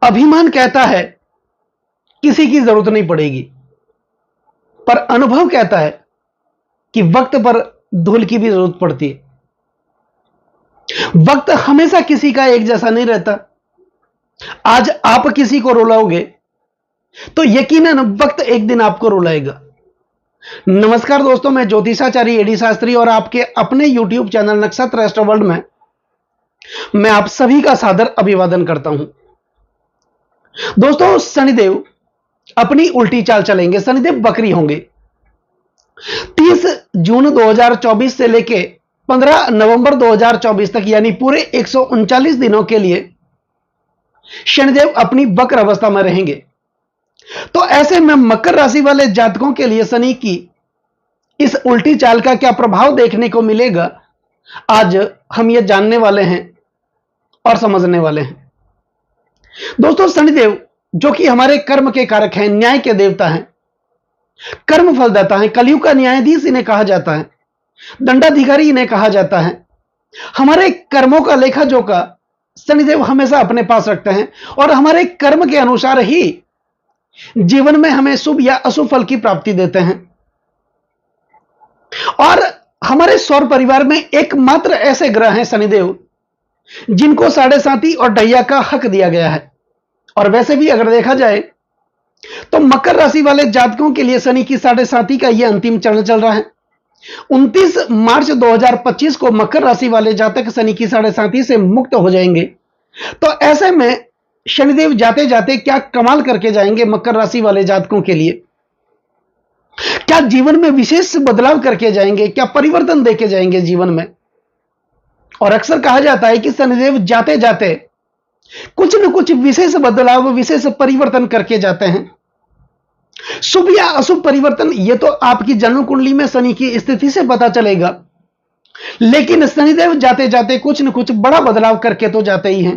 अभिमान कहता है किसी की जरूरत नहीं पड़ेगी, पर अनुभव कहता है कि वक्त पर धूल की भी जरूरत पड़ती है। वक्त हमेशा किसी का एक जैसा नहीं रहता। आज आप किसी को रुलाओगे तो यकीनन वक्त एक दिन आपको रुलाएगा। नमस्कार दोस्तों, मैं ज्योतिषाचार्य एडी शास्त्री और आपके अपने YouTube चैनल नक्षत्र एस्ट्रो वर्ल्ड में मैं आप सभी का सादर अभिवादन करता हूं। दोस्तों, शनिदेव अपनी उल्टी चाल चलेंगे। शनिदेव बकरी होंगे। 30 जून 2024 से लेके 15 नवंबर 2024 तक, यानी पूरे 139 दिनों के लिए शनिदेव अपनी वक्र अवस्था में रहेंगे। तो ऐसे में मकर राशि वाले जातकों के लिए शनि की इस उल्टी चाल का क्या प्रभाव देखने को मिलेगा, आज हम ये जानने वाले हैं और समझने वाले हैं। दोस्तों, शनिदेव जो कि हमारे कर्म के कारक हैं, न्याय के देवता हैं, कर्म फलदाता हैं, कलयुग का न्यायाधीश इन्हें कहा जाता है, दंडाधिकारी इन्हें कहा जाता है। हमारे कर्मों का लेखा जोखा शनिदेव हमेशा अपने पास रखते हैं और हमारे कर्म के अनुसार ही जीवन में हमें शुभ या अशुभ फल की प्राप्ति देते हैं। और हमारे सौर परिवार में एकमात्र ऐसे ग्रह हैं शनिदेव जिनको 7.5 और ढैया का हक दिया गया है। और वैसे भी अगर देखा जाए तो मकर राशि वाले जातकों के लिए शनि की 7.5 का यह अंतिम चरण चल रहा है। 29 मार्च 2025 को मकर राशि वाले जातक शनि की 7.5 से मुक्त हो जाएंगे। तो ऐसे में शनिदेव जाते जाते क्या कमाल करके जाएंगे मकर राशि वाले जातकों के लिए। क्या जीवन में विशेष बदलाव करके जाएंगे, क्या परिवर्तन देके जाएंगे जीवन में। और अक्सर कहा जाता है कि शनिदेव जाते जाते कुछ न कुछ विशेष बदलाव, विशेष परिवर्तन करके जाते हैं। शुभ या अशुभ परिवर्तन यह तो आपकी जन्म कुंडली में शनि की स्थिति से पता चलेगा, लेकिन शनिदेव जाते जाते कुछ न कुछ बड़ा बदलाव करके तो जाते ही हैं।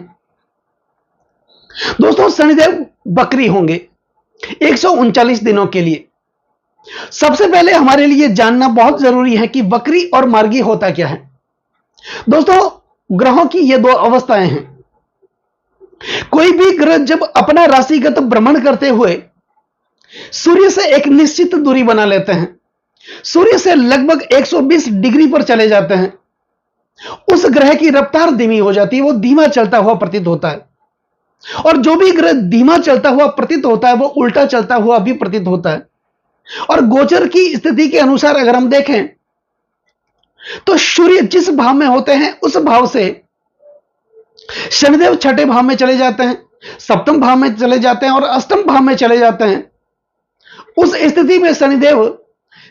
दोस्तों, शनिदेव बकरी होंगे 139 दिनों के लिए। सबसे पहले हमारे लिए जानना बहुत जरूरी है कि बकरी और मार्गी होता क्या है। दोस्तों, ग्रहों की ये दो अवस्थाएं हैं। कोई भी ग्रह जब अपना राशिगत भ्रमण करते हुए सूर्य से एक निश्चित दूरी बना लेते हैं, सूर्य से लगभग 120 डिग्री पर चले जाते हैं, उस ग्रह की रफ्तार धीमी हो जाती है, वो धीमा चलता हुआ प्रतीत होता है। और जो भी ग्रह धीमा चलता हुआ प्रतीत होता है वो उल्टा चलता हुआ भी प्रतीत होता है। और गोचर की स्थिति के अनुसार अगर हम देखें तो सूर्य जिस भाव में होते हैं उस भाव से शनिदेव छठे भाव में चले जाते हैं, सप्तम भाव में चले जाते हैं और अष्टम भाव में चले जाते हैं। उस स्थिति में शनिदेव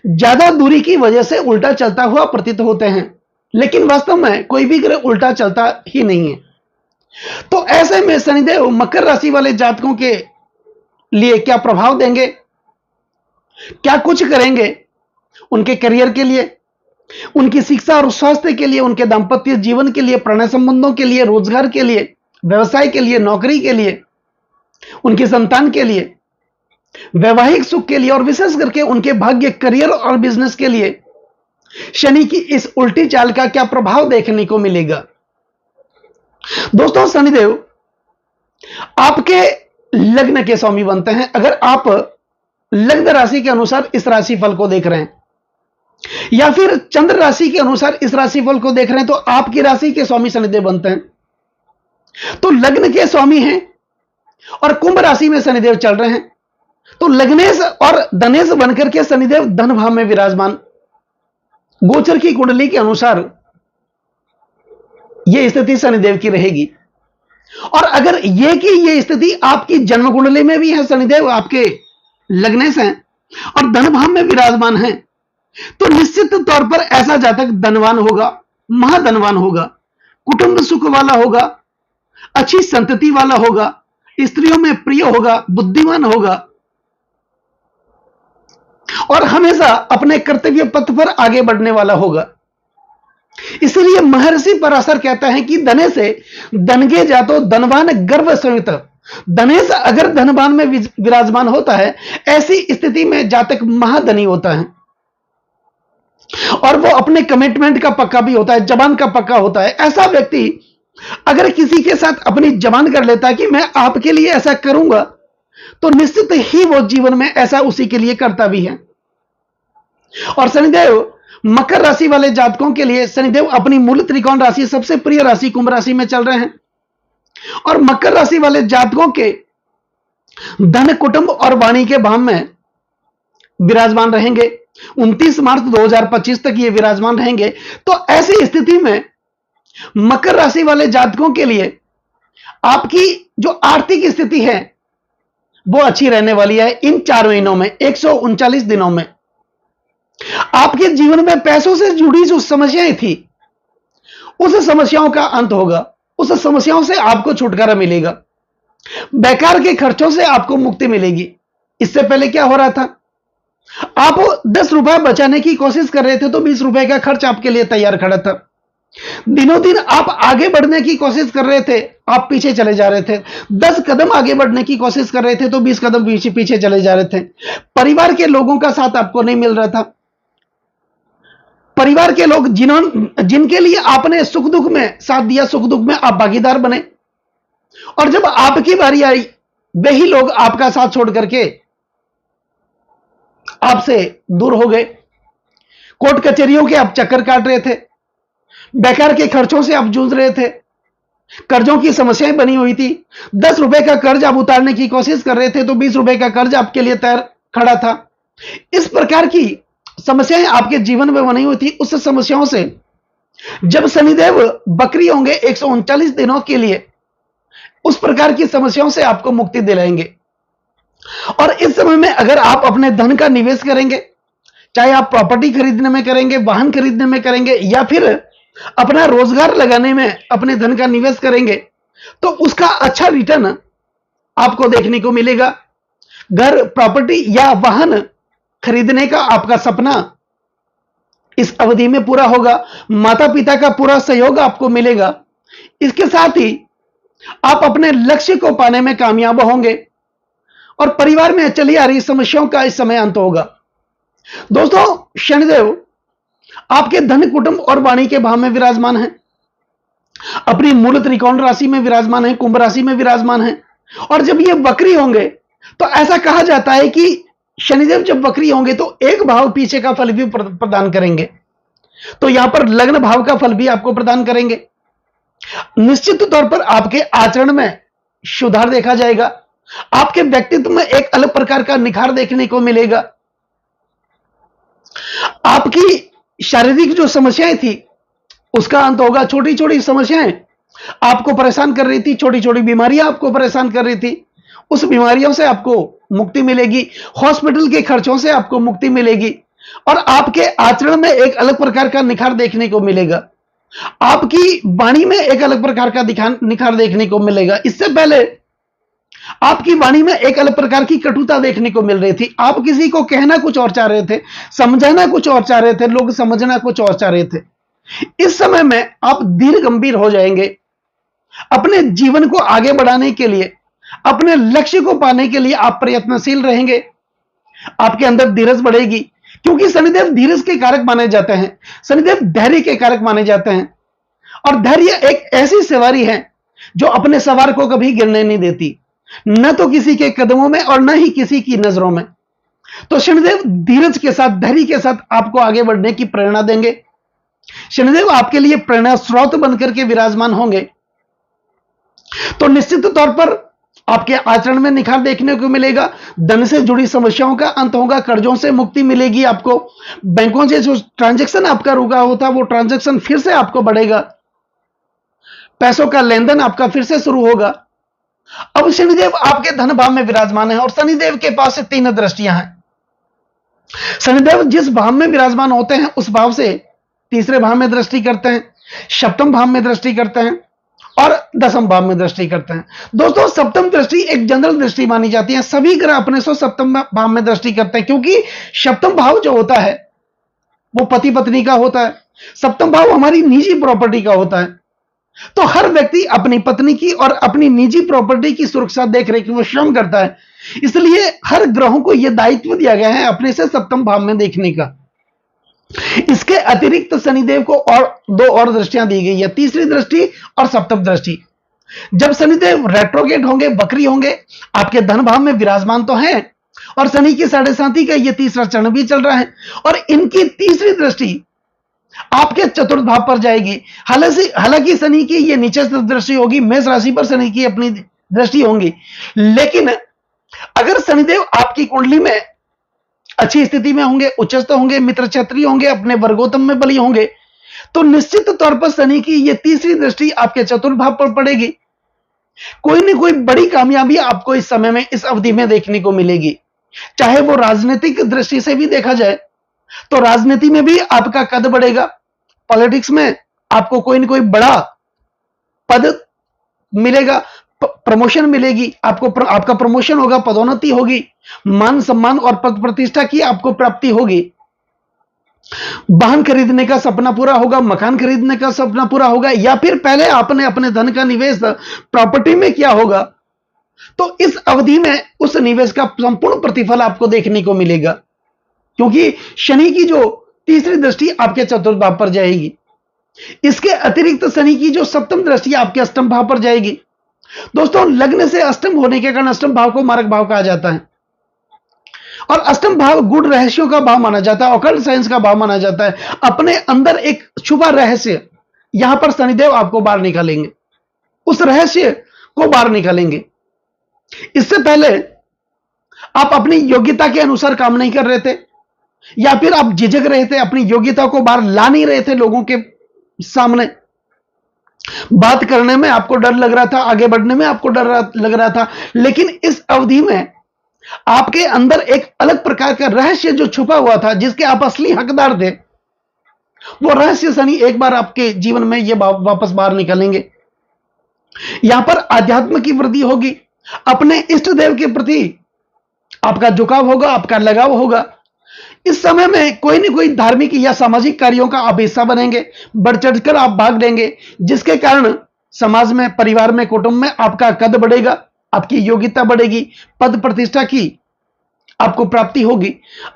ज्यादा दूरी की वजह से उल्टा चलता हुआ प्रतीत होते हैं, लेकिन वास्तव में कोई भी ग्रह उल्टा चलता ही नहीं है। तो ऐसे में शनिदेव मकर राशि वाले जातकों के लिए क्या प्रभाव देंगे, क्या कुछ करेंगे उनके करियर के लिए, उनकी शिक्षा और स्वास्थ्य के लिए, उनके दांपत्य जीवन के लिए, प्रणय संबंधों के लिए, रोजगार के लिए, व्यवसाय के लिए, नौकरी के लिए, उनकी संतान के लिए, वैवाहिक सुख के लिए और विशेष करके उनके भाग्य, करियर और बिजनेस के लिए शनि की इस उल्टी चाल का क्या प्रभाव देखने को मिलेगा। दोस्तों, शनिदेव आपके लग्न के स्वामी बनते हैं। अगर आप लग्न राशि के अनुसार इस राशिफल को देख रहे हैं या फिर चंद्र राशि के अनुसार इस राशिफल को देख रहे हैं तो आपकी राशि के स्वामी शनिदेव बनते हैं। तो लग्न के स्वामी हैं और कुंभ राशि में शनिदेव चल रहे हैं, तो लग्नेश और धनेश बनकर के शनिदेव धन भाव में विराजमान। गोचर की कुंडली के अनुसार यह स्थिति शनिदेव की रहेगी। और अगर यह स्थिति आपकी जन्म कुंडली में भी है, शनिदेव आपके लग्नेश हैं और धन भाव में विराजमान हैं, तो निश्चित तौर पर ऐसा जातक धनवान होगा, महाधनवान होगा, कुटुंब सुख वाला होगा, अच्छी संतति वाला होगा, स्त्रियों में प्रिय होगा, बुद्धिमान होगा और हमेशा अपने कर्तव्य पथ पर आगे बढ़ने वाला होगा। इसलिए महर्षि पराशर कहता है कि धने से धनगे जातो धनवान गर्व संयुक्त। धनेश अगर धनवान में विराजमान होता है, ऐसी स्थिति में जातक महाधनी होता है और वो अपने कमिटमेंट का पक्का भी होता है, जबान का पक्का होता है। ऐसा व्यक्ति अगर किसी के साथ अपनी जबान कर लेता कि मैं आपके लिए ऐसा करूंगा, तो निश्चित ही वो जीवन में ऐसा उसी के लिए करता भी है। और शनिदेव मकर राशि वाले जातकों के लिए शनिदेव अपनी मूल त्रिकोण राशि, सबसे प्रिय राशि कुंभ राशि में चल रहे हैं। और मकर राशि वाले जातकों के धन, कुटुंब और वाणी के भाव में विराजमान रहेंगे। 29 मार्च 2025 तक ये विराजमान रहेंगे। तो ऐसी स्थिति में मकर राशि वाले जातकों के लिए आपकी जो आर्थिक स्थिति है वो अच्छी रहने वाली है। इन 4 महीनों में, 139 दिनों में आपके जीवन में पैसों से जुड़ी जो समस्याएं थी, उस समस्याओं का अंत होगा। उस समस्याओं से आपको छुटकारा मिलेगा। बेकार के खर्चों से आपको मुक्ति मिलेगी। इससे पहले क्या हो रहा था, आप 10 रुपए बचाने की कोशिश कर रहे थे तो 20 रुपए का खर्च आपके लिए तैयार खड़ा था। दिनों दिन आप आगे बढ़ने की कोशिश कर रहे थे, आप पीछे चले जा रहे थे। 10 कदम आगे बढ़ने की कोशिश कर रहे थे तो 20 कदम पीछे पीछे चले जा रहे थे। परिवार के लोगों का साथ आपको नहीं मिल रहा था। परिवार के लोग जिनके लिए आपने सुख दुख में साथ दिया, सुख दुख में आप भागीदार बने, और जब आपकी बारी आई, वही लोग आपका साथ छोड़ करके आपसे दूर हो गए। कोर्ट कचहरियों के आप चक्कर काट रहे थे, बेकार के खर्चों से आप जूझ रहे थे, कर्जों की समस्याएं बनी हुई थी। 10 रुपए का कर्ज आप उतारने की कोशिश कर रहे थे तो 20 रुपए का कर्ज आपके लिए तैयार खड़ा था। इस प्रकार की समस्याएं आपके जीवन में बनी हुई थी। उस समस्याओं से जब शनिदेव बकरी होंगे 139 दिनों के लिए, उस प्रकार की समस्याओं से आपको मुक्ति दिलाएंगे। और इस समय में अगर आप अपने धन का निवेश करेंगे, चाहे आप प्रॉपर्टी खरीदने में करेंगे, वाहन खरीदने में करेंगे, या फिर अपना रोजगार लगाने में अपने धन का निवेश करेंगे, तो उसका अच्छा रिटर्न आपको देखने को मिलेगा। घर, प्रॉपर्टी या वाहन खरीदने का आपका सपना इस अवधि में पूरा होगा। माता पिता का पूरा सहयोग आपको मिलेगा। इसके साथ ही आप अपने लक्ष्य को पाने में कामयाब होंगे और परिवार में चली आ रही समस्याओं का इस समय अंत होगा। दोस्तों, शनिदेव आपके धन, कुटुंब और वाणी के भाव में विराजमान है, अपनी मूल त्रिकोण राशि में विराजमान है, कुंभ राशि में विराजमान है। और जब ये वक्री होंगे तो ऐसा कहा जाता है कि शनिदेव जब वक्री होंगे तो एक भाव पीछे का फल भी प्रदान करेंगे। तो यहां पर लग्न भाव का फल भी आपको प्रदान करेंगे। निश्चित तौर पर आपके आचरण में सुधार देखा जाएगा। आपके व्यक्तित्व में एक अलग प्रकार का निखार देखने को मिलेगा। आपकी शारीरिक जो समस्याएं थी उसका अंत होगा। छोटी छोटी समस्याएं आपको परेशान कर रही थी, छोटी छोटी बीमारियां आपको परेशान कर रही थी, उस बीमारियों से आपको मुक्ति मिलेगी। हॉस्पिटल के खर्चों से आपको मुक्ति मिलेगी और आपके आचरण में एक अलग प्रकार का निखार देखने को मिलेगा। आपकी वाणी में एक अलग प्रकार का निखार देखने को मिलेगा। इससे पहले आपकी वाणी में एक अलग प्रकार की कटुता देखने को मिल रही थी। आप किसी को कहना कुछ और चाह रहे थे, समझाना कुछ और चाह रहे थे, लोग समझना कुछ और चाह रहे थे। इस समय में आप धीर गंभीर हो जाएंगे। अपने जीवन को आगे बढ़ाने के लिए, अपने लक्ष्य को पाने के लिए आप प्रयत्नशील रहेंगे। आपके अंदर धीरज बढ़ेगी, क्योंकि शनिदेव धीरज के कारक माने जाते हैं, शनिदेव धैर्य के कारक माने जाते हैं। और धैर्य एक ऐसी सवारी है जो अपने सवार को कभी गिरने नहीं देती, न तो किसी के कदमों में और न ही किसी की नजरों में। तो शनिदेव धीरज के साथ, धैर्य के साथ आपको आगे बढ़ने की प्रेरणा देंगे। शनिदेव आपके लिए प्रेरणा स्रोत बनकर के विराजमान होंगे। तो निश्चित तौर पर आपके आचरण में निखार देखने को मिलेगा। धन से जुड़ी समस्याओं का अंत होगा, कर्जों से मुक्ति मिलेगी आपको। बैंकों से जो ट्रांजैक्शन आपका रुका होता वो ट्रांजैक्शन फिर से आपको बढ़ेगा। पैसों का लेन देन आपका फिर से शुरू होगा। अब शनिदेव आपके धन भाव में विराजमान है और शनिदेव के पास से 3 दृष्टियां हैं। शनिदेव जिस भाव में विराजमान होते हैं उस भाव से तीसरे भाव में दृष्टि करते हैं, सप्तम भाव में दृष्टि करते हैं और दसम भाव में दृष्टि करते हैं। दोस्तों, सप्तम दृष्टि एक जनरल दृष्टि मानी जाती है। सभी ग्रह अपने से सप्तम भाव में दृष्टि करते हैं, क्योंकि सप्तम भाव जो होता है वो पति पत्नी का होता है। सप्तम भाव हमारी निजी प्रॉपर्टी का होता है। तो हर व्यक्ति अपनी पत्नी की और अपनी निजी प्रॉपर्टी की सुरक्षा देख रेख में श्रम करता है। इसलिए हर ग्रहों को यह दायित्व दिया गया है अपने से सप्तम भाव में देखने का। इसके अतिरिक्त शनिदेव को और दो और दृष्टियां दी गई है, तीसरी दृष्टि और सप्तम दृष्टि। जब शनिदेव रेट्रोगेट होंगे, बकरी होंगे, आपके धन भाव में विराजमान तो हैं, और शनि की 7.5 का ये तीसरा चरण भी चल रहा है, और इनकी तीसरी दृष्टि आपके चतुर्थ भाव पर जाएगी। हालांकि शनि की ये नीचे दृष्टि होगी, मेष राशि पर शनि की अपनी दृष्टि होंगी, लेकिन अगर शनिदेव आपकी कुंडली में अच्छी स्थिति में होंगे, उच्चस्थ होंगे, मित्र क्षत्रिय होंगे, अपने वर्गोत्तम में बली होंगे, तो निश्चित तौर पर शनि की यह तीसरी दृष्टि आपके चतुर्थ भाव पर पड़ेगी। कोई न कोई बड़ी कामयाबी आपको इस समय में, इस अवधि में देखने को मिलेगी। चाहे वो राजनीतिक दृष्टि से भी देखा जाए तो राजनीति में भी आपका कद बढ़ेगा, पॉलिटिक्स में आपको कोई न कोई बड़ा पद मिलेगा, प्रमोशन मिलेगी, आपका प्रमोशन होगा, पदोन्नति होगी, मान सम्मान और पद प्रतिष्ठा की आपको प्राप्ति होगी। वाहन खरीदने का सपना पूरा होगा, मकान खरीदने का सपना पूरा होगा, या फिर पहले आपने अपने धन का निवेश प्रॉपर्टी में किया होगा, तो इस अवधि में उस निवेश का संपूर्ण प्रतिफल आपको देखने को मिलेगा, क्योंकि शनि की जो तीसरी दृष्टि आपके चतुर्थ भाव पर जाएगी। इसके अतिरिक्त शनि की जो सप्तम दृष्टि आपके अष्टम भाव पर जाएगी। दोस्तों, लग्न से अष्टम होने के कारण अष्टम भाव को मारक भाव कहा जाता है, और अष्टम भाव गुड़ रहस्यों का भाव माना जाता है, ऑकल्ट साइंस का भाव माना जाता है। अपने अंदर एक छुपा रहस्य यहां पर शनिदेव आपको बाहर निकालेंगे, उस रहस्य को बाहर निकालेंगे। इससे पहले आप अपनी योग्यता के अनुसार काम नहीं कर रहे थे, या फिर आप झिझक रहे थे, अपनी योग्यता को बाहर ला नहीं रहे थे, लोगों के सामने बात करने में आपको डर लग रहा था, आगे बढ़ने में आपको डर लग रहा था। लेकिन इस अवधि में आपके अंदर एक अलग प्रकार का रहस्य जो छुपा हुआ था, जिसके आप असली हकदार थे, वो रहस्य शनि एक बार आपके जीवन में ये वापस बाहर निकलेंगे। यहां पर आध्यात्म की वृद्धि होगी, अपने इष्ट देव के प्रति आपका झुकाव होगा, आपका लगाव होगा। इस समय में कोई न कोई धार्मिक या सामाजिक कार्यों का आप हिस्सा बनेंगे, बढ़ चढ़कर आप भाग लेंगे, जिसके कारण समाज में, परिवार में, कुटुंब में आपका कद बढ़ेगा, आपकी योग्यता बढ़ेगी, पद प्रतिष्ठा की आपको प्राप्ति होगी।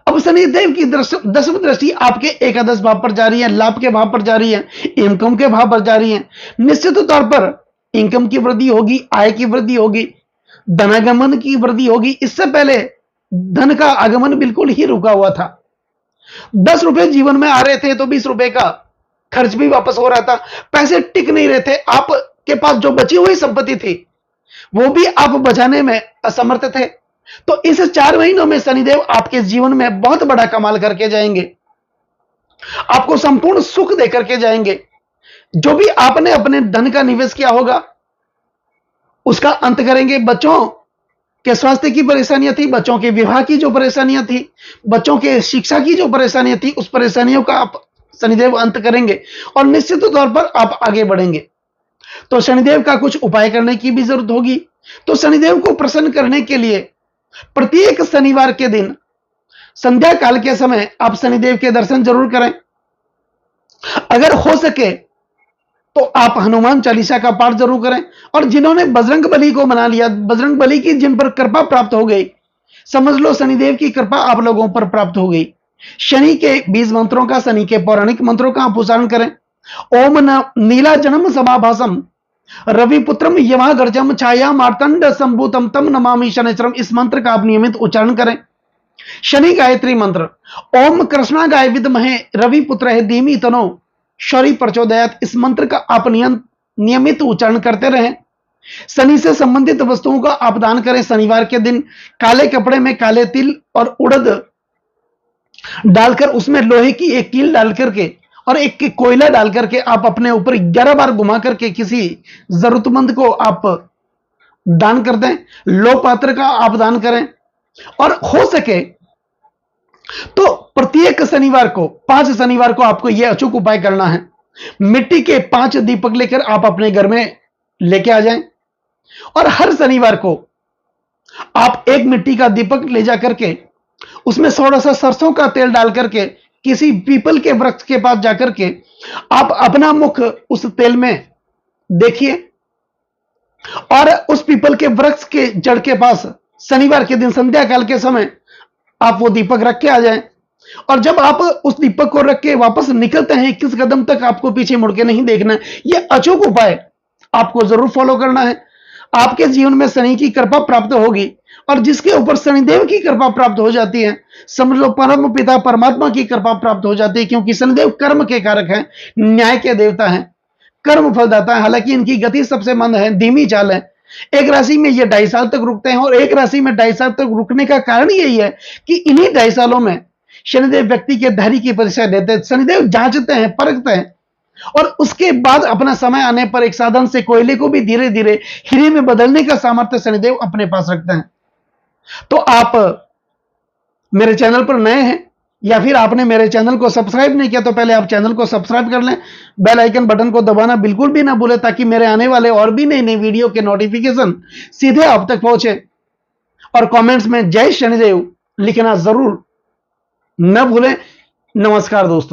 अब शनिदेव की दसवीं दृष्टि आपके एकादश भाव पर जा रही है, लाभ के भाव पर जा रही है, इनकम के भाव पर जा रही है। निश्चित तौर पर इनकम की वृद्धि होगी, आय की वृद्धि होगी, धनागमन की वृद्धि होगी। इससे पहले धन का आगमन बिल्कुल ही रुका हुआ था। 10 रुपए जीवन में आ रहे थे तो 20 रुपए का खर्च भी वापस हो रहा था, पैसे टिक नहीं रहे थे, आपके पास जो बची हुई संपत्ति थी वो भी आप बचाने में असमर्थ थे। तो इस 4 महीनों में शनिदेव आपके जीवन में बहुत बड़ा कमाल करके जाएंगे, आपको संपूर्ण सुख देकर के जाएंगे। जो भी आपने अपने धन का निवेश किया होगा उसका अंत करेंगे। बच्चों के स्वास्थ्य की परेशानियां थी, बच्चों के विवाह की जो परेशानियां थी, बच्चों के शिक्षा की जो परेशानियां थी, उस परेशानियों का आप शनिदेव अंत करेंगे, और निश्चित तौर पर आप आगे बढ़ेंगे। तो शनिदेव का कुछ उपाय करने की भी जरूरत होगी। तो शनिदेव को प्रसन्न करने के लिए प्रत्येक शनिवार के दिन संध्या काल के समय आप शनिदेव के दर्शन जरूर करें। अगर हो सके तो आप हनुमान चालीसा का पाठ जरूर करें, और जिन्होंने बजरंग बली को मना लिया, बजरंग बली की जिन पर कृपा प्राप्त हो गई, समझ लो शनिदेव की कृपा आप लोगों पर प्राप्त हो गई। शनि के 20 मंत्रों का, शनि के पौराणिक मंत्रों का आप उच्चारण करें। ओम नीलाजनम समाभासम रविपुत्रम यमागर्जम छाया मार्तंड संभूतम तम नमामि शनिचरम, इस मंत्र का आप नियमित उच्चारण करें। शनि गायत्री मंत्र ओम कृष्णा गाय विद्महे रविपुत्र है धीमी तनो शौरी प्रचोदयात, इस मंत्र का आप नियमित उच्चारण करते रहें। शनि से संबंधित वस्तुओं का आप दान करें। शनिवार के दिन काले कपड़े में काले तिल और उड़द डालकर उसमें लोहे की एक कील डाल करके और एक कोयला डाल करके आप अपने ऊपर 11 बार घुमा करके किसी जरूरतमंद को आप दान कर दें। लो पात्र का आप दान करें, और हो सके तो प्रत्येक शनिवार को, 5 शनिवार को आपको यह अचूक उपाय करना है। मिट्टी के 5 दीपक लेकर आप अपने घर में लेके आ जाएं, और हर शनिवार को आप एक मिट्टी का दीपक ले जाकर के उसमें थोड़ा सा सरसों का तेल डाल करके किसी पीपल के वृक्ष के पास जाकर के आप अपना मुख उस तेल में देखिए, और उस पीपल के वृक्ष के जड़ के पास शनिवार के दिन संध्या काल के समय आप वो दीपक रख के आ जाएं। और जब आप उस दीपक को रख के वापस निकलते हैं, 21 कदम तक आपको पीछे मुड़ के नहीं देखना है। यह अचूक उपाय आपको जरूर फॉलो करना है। आपके जीवन में शनि की कृपा प्राप्त होगी, और जिसके ऊपर शनिदेव की कृपा प्राप्त हो जाती है, समझ लो परम पिता परमात्मा की कृपा प्राप्त हो जाती है, क्योंकि शनिदेव कर्म के कारक हैं, न्याय के देवता हैं, कर्म फलदाता है। हालांकि इनकी गति सबसे मंद है, धीमी चाल है। एक राशि में ये 2.5 साल तक रुकते हैं, और एक राशि में 2.5 साल तक रुकने का कारण यही है कि इन्हीं 2.5 सालों में शनिदेव व्यक्ति के धैर्य की परीक्षा देते हैं। शनिदेव जांचते हैं, परखते हैं, और उसके बाद अपना समय आने पर एक साधन से कोयले को भी धीरे धीरे हीरे में बदलने का सामर्थ्य शनिदेव अपने पास रखते हैं। तो आप मेरे चैनल पर नए हैं, या फिर आपने मेरे चैनल को सब्सक्राइब नहीं किया, तो पहले आप चैनल को सब्सक्राइब कर लें। बेल आइकन बटन को दबाना बिल्कुल भी ना भूलें, ताकि मेरे आने वाले और भी नई नई वीडियो के नोटिफिकेशन सीधे आप तक पहुंचे। और कमेंट्स में जय शनिदेव लिखना जरूर न भूलें। नमस्कार दोस्तों।